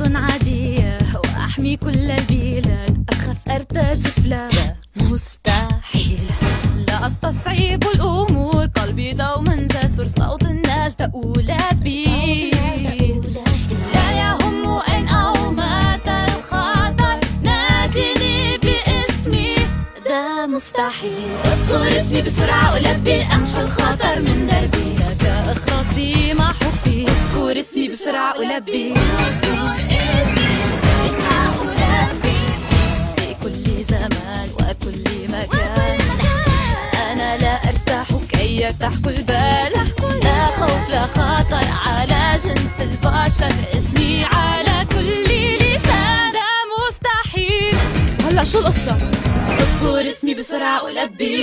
شخصية عادية وأحمي كل البلاد، أخاف أرتجف لا مستحيل، لا أستصعب الأمور، قلبي دوما جسور، صوت النجدة أولى بي، لا يهم أين أو متى الخطر، ناديني باسمي ده مستحيل، اذكر اسمي بسرعة ألبي، أمحو الخطر من دربي، كإخلاصي مع حبي، اذكر اسمي بسرعة ألبي، في كل زمان وكل مكان، أنا لا أرتاح كي يرتاح كل بال، لا خوف لا خطر على جنس البشر، اسمي على كل لسان، ده مستحيل. هلا شو القصة؟ اذكر اسمي بسرعة ألبي.